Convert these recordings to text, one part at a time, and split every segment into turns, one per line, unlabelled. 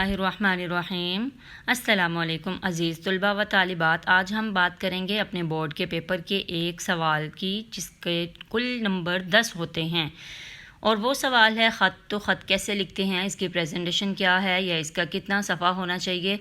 اللہ الرحمن الرحیم۔ السلام علیکم عزیز طلباء و طالبات، آج ہم بات کریں گے اپنے بورڈ کے پیپر کے ایک سوال کی جس کے کل نمبر 10 ہوتے ہیں، اور وہ سوال ہے خط تو خط کیسے لکھتے ہیں، اس کی پریزنٹیشن کیا ہے یا اس کا کتنا صفحہ ہونا چاہیے،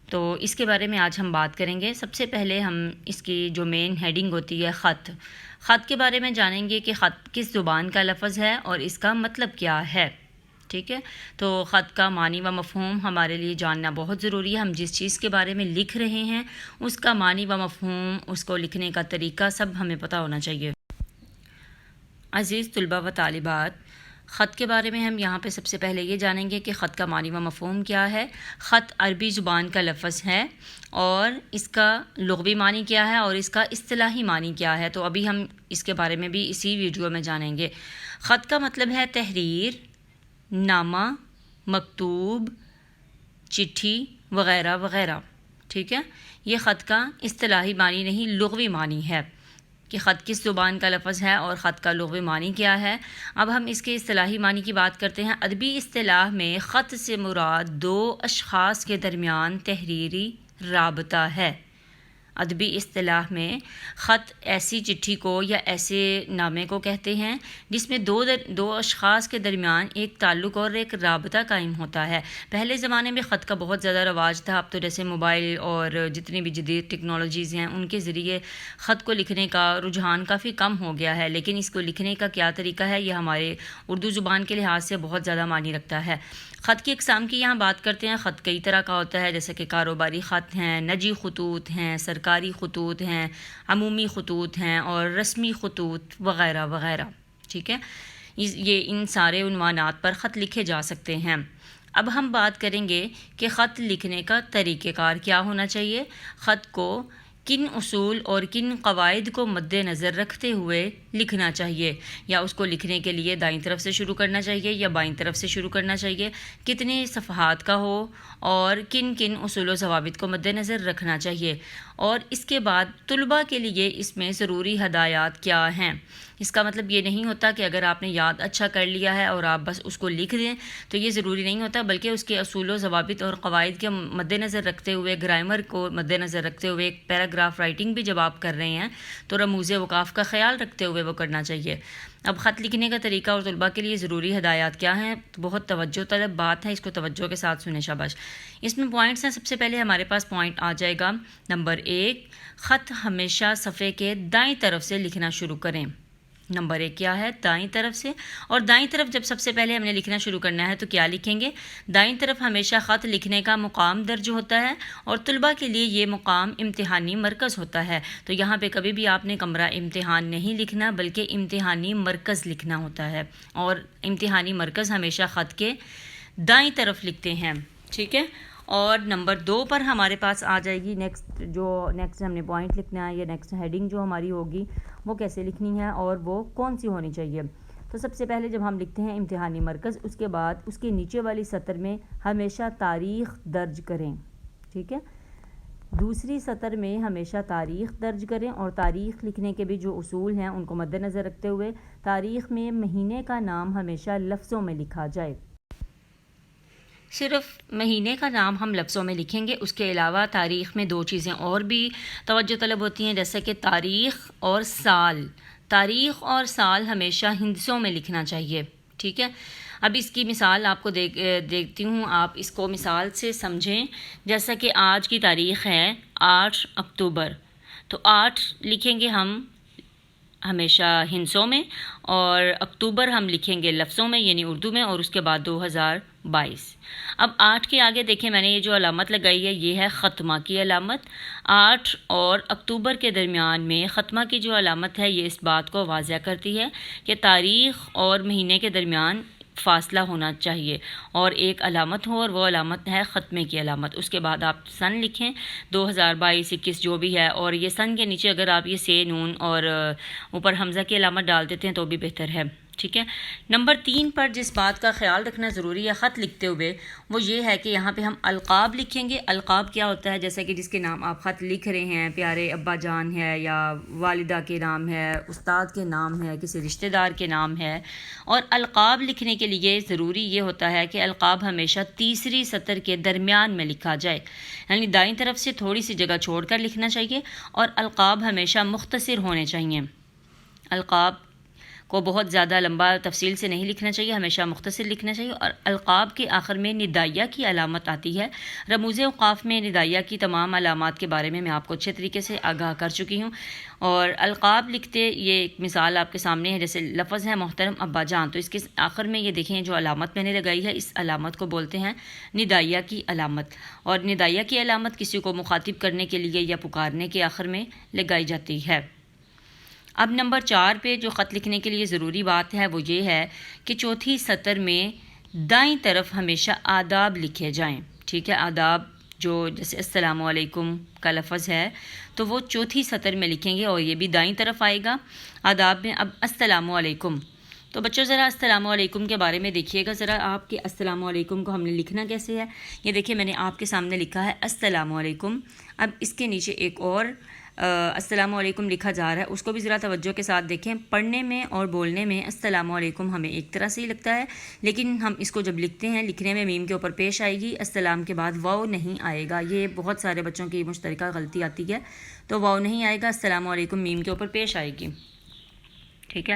تو اس کے بارے میں آج ہم بات کریں گے۔ سب سے پہلے ہم اس کی جو مین ہیڈنگ ہوتی ہے خط کے بارے میں جانیں گے کہ خط کس زبان کا لفظ ہے اور اس کا مطلب کیا ہے، ٹھیک ہے۔ تو خط کا معنی و مفہوم ہمارے لیے جاننا بہت ضروری ہے۔ ہم جس چیز کے بارے میں لکھ رہے ہیں اس کا معنی و مفہوم، اس کو لکھنے کا طریقہ سب ہمیں پتہ ہونا چاہیے۔ عزیز طلباء و طالبات، خط کے بارے میں ہم یہاں پہ سب سے پہلے یہ جانیں گے کہ خط کا معنی و مفہوم کیا ہے۔ خط عربی زبان کا لفظ ہے اور اس کا لغوی معنی کیا ہے اور اس کا اصطلاحی معنی کیا ہے، تو ابھی ہم اس کے بارے میں بھی اسی ویڈیو میں جانیں گے۔ خط کا مطلب ہے تحریر، نامہ، مکتوب، چٹھی وغیرہ وغیرہ، ٹھیک ہے۔ یہ خط کا اصطلاحی معنی نہیں، لغوی معنی ہے کہ خط کس زبان کا لفظ ہے اور خط کا لغوی معنی کیا ہے۔ اب ہم اس کے اصطلاحی معنی کی بات کرتے ہیں۔ ادبی اصطلاح میں خط سے مراد دو اشخاص کے درمیان تحریری رابطہ ہے۔ ادبی اصطلاح میں خط ایسی چٹھی کو یا ایسے نامے کو کہتے ہیں جس میں دو اشخاص کے درمیان ایک تعلق اور ایک رابطہ قائم ہوتا ہے۔ پہلے زمانے میں خط کا بہت زیادہ رواج تھا، اب تو جیسے موبائل اور جتنی بھی جدید ٹیکنالوجیز ہیں ان کے ذریعے خط کو لکھنے کا رجحان کافی کم ہو گیا ہے، لیکن اس کو لکھنے کا کیا طریقہ ہے یہ ہمارے اردو زبان کے لحاظ سے بہت زیادہ معنی رکھتا ہے۔ خط کی اقسام کی یہاں بات کرتے ہیں۔ خط کئی طرح کا ہوتا ہے، جیسے کہ کاروباری خط ہیں، نجی خطوط ہیں، سرکاری خطوط ہیں، عمومی خطوط ہیں اور رسمی خطوط وغیرہ وغیرہ، ٹھیک ہے۔ یہ ان سارے عنوانات پر خط لکھے جا سکتے ہیں۔ اب ہم بات کریں گے کہ خط لکھنے کا طریقہ کار کیا ہونا چاہیے۔ خط کو کن اصول اور کن قواعد کو مد نظر رکھتے ہوئے لکھنا چاہیے، یا اس کو لکھنے کے لیے دائیں طرف سے شروع کرنا چاہیے یا بائیں طرف سے شروع کرنا چاہیے، کتنے صفحات کا ہو اور کن کن اصول و ضوابط کو مد نظر رکھنا چاہیے، اور اس کے بعد طلباء کے لیے اس میں ضروری ہدایات کیا ہیں۔ اس کا مطلب یہ نہیں ہوتا کہ اگر آپ نے یاد اچھا کر لیا ہے اور آپ بس اس کو لکھ دیں تو یہ ضروری نہیں ہوتا، بلکہ اس کے اصول و ضوابط اور قواعد کے مد نظر رکھتے ہوئے، گرامر کو مد نظر رکھتے ہوئے، ایک پیراگراف رائٹنگ بھی جب آپ کر رہے ہیں تو رموز وقاف کا خیال رکھتے ہوئے وہ کرنا چاہیے۔ اب خط لکھنے کا طریقہ اور طلباء کے لیے ضروری ہدایات کیا ہیں، تو بہت توجہ طلب بات ہے، اس کو توجہ کے ساتھ سنیں شاباش۔ اس میں پوائنٹس ہیں۔ سب سے پہلے ہمارے پاس پوائنٹ آ جائے گا نمبر 1، خط ہمیشہ صفحے کے دائیں طرف سے لکھنا شروع کریں۔ نمبر 1 کیا ہے؟ دائیں طرف سے۔ اور دائیں طرف جب سب سے پہلے ہم نے لکھنا شروع کرنا ہے تو کیا لکھیں گے؟ دائیں طرف ہمیشہ خط لکھنے کا مقام درج ہوتا ہے اور طلباء کے لیے یہ مقام امتحانی مرکز ہوتا ہے، تو یہاں پہ کبھی بھی آپ نے کمرہ امتحان نہیں لکھنا بلکہ امتحانی مرکز لکھنا ہوتا ہے، اور امتحانی مرکز ہمیشہ خط کے دائیں طرف لکھتے ہیں، ٹھیک ہے۔ اور نمبر 2 پر ہمارے پاس آ جائے گی نیکسٹ ہم نے پوائنٹ لکھنا ہے یا نیکسٹ ہیڈنگ جو ہماری ہوگی وہ کیسے لکھنی ہے اور وہ کون سی ہونی چاہیے۔ تو سب سے پہلے جب ہم لکھتے ہیں امتحانی مرکز، اس کے بعد اس کے نیچے والی سطر میں ہمیشہ تاریخ درج کریں، ٹھیک ہے۔ دوسری سطر میں ہمیشہ تاریخ درج کریں، اور تاریخ لکھنے کے بھی جو اصول ہیں ان کو مد نظر رکھتے ہوئے تاریخ میں مہینے کا نام ہمیشہ لفظوں میں لکھا جائے۔ صرف مہینے کا نام ہم لفظوں میں لکھیں گے، اس کے علاوہ تاریخ میں 2 چیزیں اور بھی توجہ طلب ہوتی ہیں، جیسے کہ تاریخ اور سال۔ تاریخ اور سال ہمیشہ ہندسوں میں لکھنا چاہیے، ٹھیک ہے۔ اب اس کی مثال آپ کو دیکھتی ہوں، آپ اس کو مثال سے سمجھیں۔ جیسا کہ آج کی تاریخ ہے 8 اکتوبر، تو 8 لکھیں گے ہم ہمیشہ ہندسوں میں، اور اکتوبر ہم لکھیں گے لفظوں میں یعنی اردو میں، اور اس کے بعد 2022۔ اب 8 کے آگے دیکھیں میں نے یہ جو علامت لگائی ہے یہ ہے ختمہ کی علامت۔ 8 اور اکتوبر کے درمیان میں ختمہ کی جو علامت ہے یہ اس بات کو واضح کرتی ہے کہ تاریخ اور مہینے کے درمیان فاصلہ ہونا چاہیے اور ایک علامت ہو، اور وہ علامت ہے ختمے کی علامت۔ اس کے بعد آپ سن لکھیں 2022 21 جو بھی ہے، اور یہ سن کے نیچے اگر آپ یہ سے نون اور اوپر حمزہ کی علامت ڈال دیتے ہیں تو بھی بہتر ہے، ٹھیک ہے. نمبر 3 پر جس بات کا خیال رکھنا ضروری ہے خط لکھتے ہوئے وہ یہ ہے کہ یہاں پہ ہم القاب لکھیں گے. القاب کیا ہوتا ہے؟ جیسا کہ جس کے نام آپ خط لکھ رہے ہیں، پیارے ابا جان ہے یا والدہ کے نام ہے، استاد کے نام ہے، کسی رشتہ دار کے نام ہے. اور القاب لکھنے کے لیے ضروری یہ ہوتا ہے کہ القاب ہمیشہ تیسری سطر کے درمیان میں لکھا جائے، یعنی دائیں طرف سے تھوڑی سی جگہ چھوڑ کر لکھنا چاہیے. اور القاب ہمیشہ مختصر ہونے چاہیے. القاب کو بہت زیادہ لمبا تفصیل سے نہیں لکھنا چاہیے، ہمیشہ مختصر لکھنا چاہیے. اور القاب کے آخر میں ندائیہ کی علامت آتی ہے. رموز اوقاف میں ندائیہ کی تمام علامات کے بارے میں آپ کو اچھے طریقے سے آگاہ کر چکی ہوں. اور القاب لکھتے یہ ایک مثال آپ کے سامنے ہے، جیسے لفظ ہے محترم ابا جان، تو اس کے آخر میں یہ دیکھیں جو علامت میں نے لگائی ہے، اس علامت کو بولتے ہیں ندائیہ کی علامت. اور ندائیہ کی علامت کسی کو مخاطب کرنے کے لیے یا پکارنے کے آخر میں لگائی جاتی ہے. اب نمبر 4 پہ جو خط لکھنے کے لیے ضروری بات ہے وہ یہ ہے کہ چوتھی سطر میں دائیں طرف ہمیشہ آداب لکھے جائیں. ٹھیک ہے، آداب جو جیسے السلام علیکم کا لفظ ہے تو وہ چوتھی سطر میں لکھیں گے اور یہ بھی دائیں طرف آئے گا آداب میں. اب السلام علیکم، تو بچوں ذرا السلام علیکم کے بارے میں دیکھیے گا ذرا آپ کے السلام علیکم کو ہم نے لکھنا کیسے ہے. یہ دیکھیں میں نے آپ کے سامنے لکھا ہے السلام علیکم. اب اس کے نیچے ایک اور السلام علیکم لکھا جا رہا ہے، اس کو بھی ذرا توجہ کے ساتھ دیکھیں. پڑھنے میں اور بولنے میں السلام علیکم ہمیں ایک طرح سے ہی لگتا ہے، لیکن ہم اس کو جب لکھتے ہیں لکھنے میں میم کے اوپر پیش آئے گی، السلام کے بعد واو نہیں آئے گا. یہ بہت سارے بچوں کی مشترکہ غلطی آتی ہے، تو واو نہیں آئے گا، السلام علیکم میم کے اوپر پیش آئے گی. ٹھیک ہے،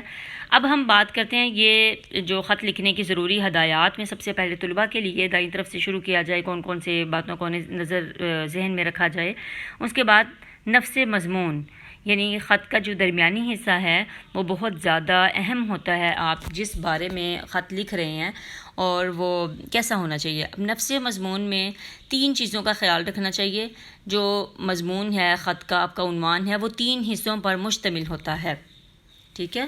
اب ہم بات کرتے ہیں یہ جو خط لکھنے کی ضروری ہدایات میں سب سے پہلے طلباء کے لیے دائیں طرف سے شروع کیا جائے، کون کون سے باتوں کو نظر ذہن میں رکھا جائے. اس کے بعد نفس مضمون، یعنی خط کا جو درمیانی حصہ ہے وہ بہت زیادہ اہم ہوتا ہے. آپ جس بارے میں خط لکھ رہے ہیں اور وہ کیسا ہونا چاہیے. اب نفس مضمون میں 3 چیزوں کا خیال رکھنا چاہیے. جو مضمون ہے خط کا، آپ کا عنوان ہے، وہ 3 حصوں پر مشتمل ہوتا ہے. ٹھیک ہے،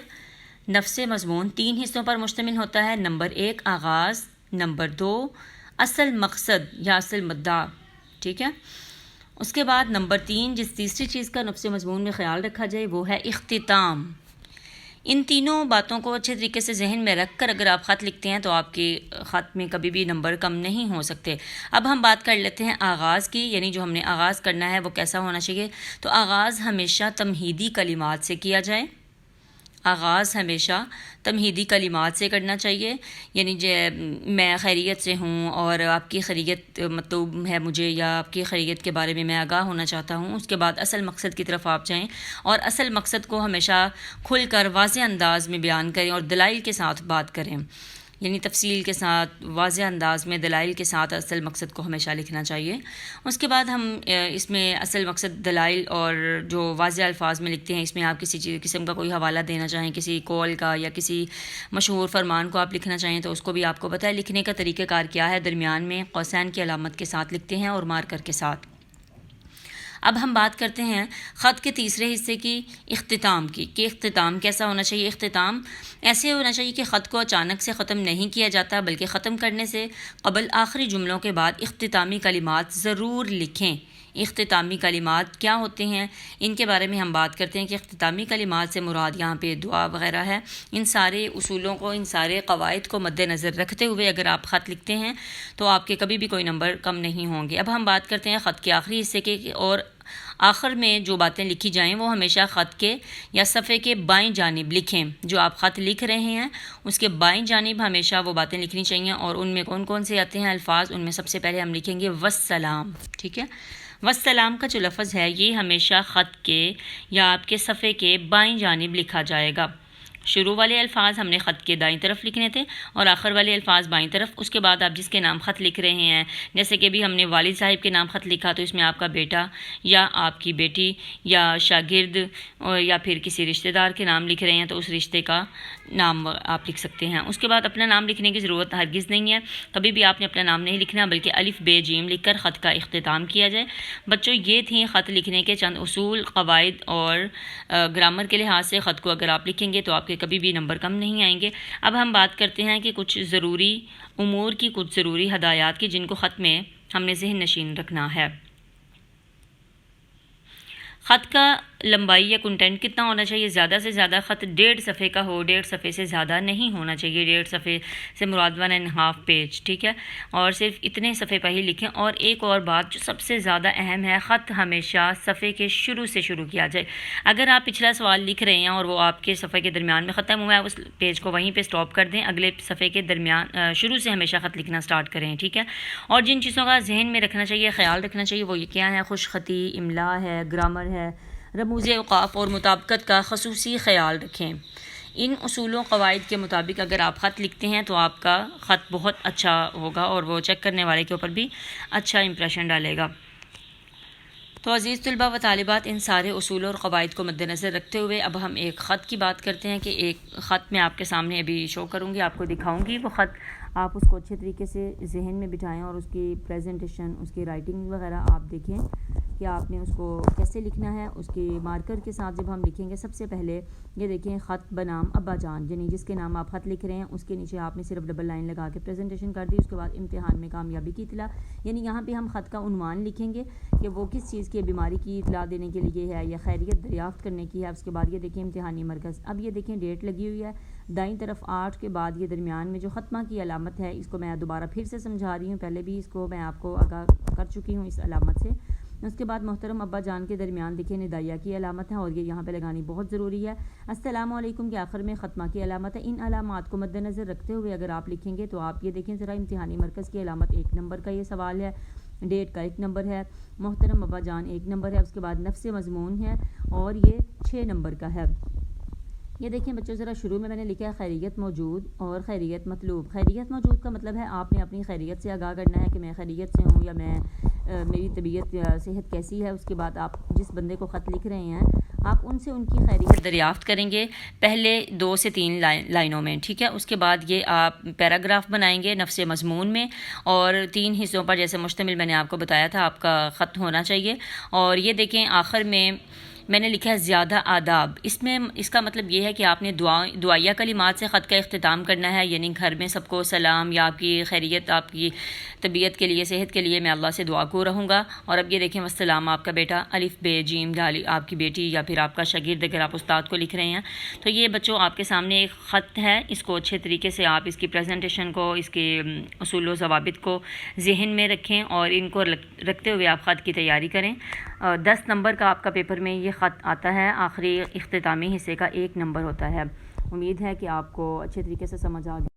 نفس مضمون 3 حصوں پر مشتمل ہوتا ہے. نمبر 1 آغاز، نمبر 2 اصل مقصد یا اصل مدعا. ٹھیک ہے، اس کے بعد نمبر 3 جس تیسری چیز کا نفس مضمون میں خیال رکھا جائے وہ ہے اختتام. ان تینوں باتوں کو اچھے طریقے سے ذہن میں رکھ کر اگر آپ خط لکھتے ہیں تو آپ کے خط میں کبھی بھی نمبر کم نہیں ہو سکتے. اب ہم بات کر لیتے ہیں آغاز کی، یعنی جو ہم نے آغاز کرنا ہے وہ کیسا ہونا چاہیے. تو آغاز ہمیشہ تمہیدی کلمات سے کیا جائے. آغاز ہمیشہ تمہیدی کلمات سے کرنا چاہیے، یعنی میں خیریت سے ہوں اور آپ کی خیریت مطلوب ہے مجھے، یا آپ کی خیریت کے بارے میں میں آگاہ ہونا چاہتا ہوں. اس کے بعد اصل مقصد کی طرف آپ جائیں اور اصل مقصد کو ہمیشہ کھل کر واضح انداز میں بیان کریں اور دلائل کے ساتھ بات کریں، یعنی تفصیل کے ساتھ واضح انداز میں دلائل کے ساتھ اصل مقصد کو ہمیشہ لکھنا چاہیے. اس کے بعد ہم اس میں اصل مقصد دلائل اور جو واضح الفاظ میں لکھتے ہیں اس میں آپ کسی قسم کا کوئی حوالہ دینا چاہیں، کسی قول کا یا کسی مشہور فرمان کو آپ لکھنا چاہیں تو اس کو بھی آپ کو پتہ ہے لکھنے کا طریقہ کار کیا ہے. درمیان میں قوسین کی علامت کے ساتھ لکھتے ہیں اور مارکر کے ساتھ. اب ہم بات کرتے ہیں خط کے تیسرے حصے کی، اختتام کی، کہ اختتام کیسا ہونا چاہیے. اختتام ایسے ہونا چاہیے کہ خط کو اچانک سے ختم نہیں کیا جاتا، بلکہ ختم کرنے سے قبل آخری جملوں کے بعد اختتامی کلمات ضرور لکھیں. اختتامی کلمات کیا ہوتے ہیں ان کے بارے میں ہم بات کرتے ہیں کہ اختتامی کلمات سے مراد یہاں پہ دعا وغیرہ ہے. ان سارے اصولوں کو، ان سارے قواعد کو مد نظر رکھتے ہوئے اگر آپ خط لکھتے ہیں تو آپ کے کبھی بھی کوئی نمبر کم نہیں ہوں گے. اب ہم بات کرتے ہیں خط کے آخری حصے کے، اور آخر میں جو باتیں لکھی جائیں وہ ہمیشہ خط کے یا صفحے کے بائیں جانب لکھیں. جو آپ خط لکھ رہے ہیں اس کے بائیں جانب ہمیشہ وہ باتیں لکھنی چاہیے. اور ان میں کون کون سے آتے ہیں الفاظ، ان میں سب سے پہلے ہم لکھیں گے والسلام. ٹھیک ہے، والسلام کا جو لفظ ہے یہ ہمیشہ خط کے یا آپ کے صفحے کے بائیں جانب لکھا جائے گا. شروع والے الفاظ ہم نے خط کے دائیں طرف لکھنے تھے اور آخر والے الفاظ بائیں طرف. اس کے بعد آپ جس کے نام خط لکھ رہے ہیں، جیسے کہ بھی ہم نے والد صاحب کے نام خط لکھا تو اس میں آپ کا بیٹا یا آپ کی بیٹی یا شاگرد یا پھر کسی رشتہ دار کے نام لکھ رہے ہیں تو اس رشتے کا نام آپ لکھ سکتے ہیں. اس کے بعد اپنا نام لکھنے کی ضرورت ہرگز نہیں ہے، کبھی بھی آپ نے اپنا نام نہیں لکھنا بلکہ الف بے جیم لکھ کر خط کا اختتام کیا جائے. بچوں یہ تھیں خط لکھنے کے چند اصول، قواعد اور گرامر کے لحاظ سے خط کو اگر آپ لکھیں گے تو آپ کے کبھی بھی نمبر کم نہیں آئیں گے. اب ہم بات کرتے ہیں کہ کچھ ضروری امور کی، کچھ ضروری ہدایات کی جن کو خط میں ہم نے ذہن نشین رکھنا ہے. خط کا لمبائی یا کنٹینٹ کتنا ہونا چاہیے؟ زیادہ سے زیادہ خط 1.5 صفحے کا ہو، 1.5 صفحے سے زیادہ نہیں ہونا چاہیے، 1.5 صفحے سے مراد 1.5 پیج، ٹھیک ہے، اور صرف اتنے صفحے پر ہی لکھیں۔ اور ایک اور بات جو سب سے زیادہ اہم ہے، خط ہمیشہ صفحے کے شروع سے شروع کیا جائے۔ اگر آپ پچھلا سوال لکھ رہے ہیں اور وہ آپ کے صفحے کے درمیان میں ختم ہوا ہے، اس پیج کو وہیں پہ سٹاپ کر دیں، اگلے صفحے کے درمیان شروع سے ہمیشہ خط لکھنا سٹارٹ کریں، ٹھیک ہے۔ اور جن چیزوں کا ذہن میں رکھنا چاہیے، خیال رکھنا چاہیے، وہ یہ کیا ہے؟ خوش خطی، املا ہے، گرامر ہے، رموز اوقاف اور مطابقت کا خصوصی خیال رکھیں۔ ان اصول و قواعد کے مطابق اگر آپ خط لکھتے ہیں تو آپ کا خط بہت اچھا ہوگا اور وہ چیک کرنے والے کے اوپر بھی اچھا امپریشن ڈالے گا۔ تو عزیز طلباء و طالبات، ان سارے اصول اور قواعد کو مد نظر رکھتے ہوئے اب ہم ایک خط کی بات کرتے ہیں کہ ایک خط میں آپ کے سامنے ابھی شو کروں گی، آپ کو دکھاؤں گی۔ وہ خط آپ اس کو اچھے طریقے سے ذہن میں بٹھائیں اور اس کی پریزنٹیشن، اس کی رائٹنگ وغیرہ آپ دیکھیں کہ آپ نے اس کو کیسے لکھنا ہے۔ اس کے مارکر کے ساتھ جب ہم لکھیں گے، سب سے پہلے یہ دیکھیں خط بنام ابا جان، یعنی جس کے نام آپ خط لکھ رہے ہیں اس کے نیچے آپ نے صرف ڈبل لائن لگا کے پریزنٹیشن کر دی۔ اس کے بعد امتحان میں کامیابی کی اطلاع، یعنی یہاں پہ ہم خط کا عنوان لکھیں گے کہ وہ کس چیز کی بیماری کی اطلاع دینے کے لیے ہے یا خیریت دریافت کرنے کی ہے۔ اس کے بعد یہ دیکھیں امتحانی مرکز، اب یہ دیکھیں ڈیٹ لگی ہوئی ہے، دائیں طرف 8 کے بعد یہ درمیان میں جو ختمہ کی علامت ہے، اس کو میں دوبارہ پھر سے سمجھا رہی ہوں، پہلے بھی اس کو میں آپ کو آگاہ کر چکی ہوں اس علامت سے۔ اس کے بعد محترم ابا جان کے درمیان دیکھیں ندائیہ کی علامت ہے اور یہ یہاں پہ لگانی بہت ضروری ہے۔ السلام علیکم کے آخر میں ختمہ کی علامت ہے۔ ان علامات کو مد نظر رکھتے ہوئے اگر آپ لکھیں گے تو آپ یہ دیکھیں ذرا، امتحانی مرکز کی علامت 1 نمبر کا یہ سوال ہے، ڈیٹ کا 1 نمبر ہے، محترم ابا جان 1 نمبر ہے، اس کے بعد نفس مضمون ہے اور یہ 6 نمبر کا ہے۔ یہ دیکھیں بچوں، ذرا شروع میں نے لکھا ہے خیریت موجود اور خیریت مطلوب۔ خیریت موجود کا مطلب ہے آپ نے اپنی خیریت سے آگاہ کرنا ہے کہ میں خیریت سے ہوں یا میری طبیعت یا صحت کیسی ہے۔ اس کے بعد آپ جس بندے کو خط لکھ رہے ہیں آپ ان سے ان کی خیریت دریافت کریں گے پہلے 2 سے 3 لائنوں میں، ٹھیک ہے۔ اس کے بعد یہ آپ پیراگراف بنائیں گے نفس مضمون میں اور 3 حصوں پر جیسے مشتمل میں نے آپ کو بتایا تھا آپ کا خط ہونا چاہیے۔ اور یہ دیکھیں آخر میں نے لکھا ہے زیادہ آداب، اس کا مطلب یہ ہے کہ آپ نے دعائیہ کلمات سے خط کا اختتام کرنا ہے، یعنی گھر میں سب کو سلام یا آپ کی خیریت، آپ کی طبیعت کے لیے، صحت کے لیے میں اللہ سے دعا کو رہوں گا۔ اور اب یہ دیکھیں والسلام آپ کا بیٹا، الف بے جیم ڈال آپ کی بیٹی یا پھر آپ کا شاگرد اگر آپ استاد کو لکھ رہے ہیں۔ تو یہ بچوں آپ کے سامنے ایک خط ہے، اس کو اچھے طریقے سے آپ اس کی پریزنٹیشن کو، اس کے اصول و ضوابط کو ذہن میں رکھیں اور ان کو رکھتے ہوئے آپ خط کی تیاری کریں۔ 10 نمبر کا آپ کا پیپر میں یہ خط آتا ہے، آخری اختتامی حصے کا 1 نمبر ہوتا ہے۔ امید ہے کہ آپ کو اچھے طریقے سے سمجھ آ گیا۔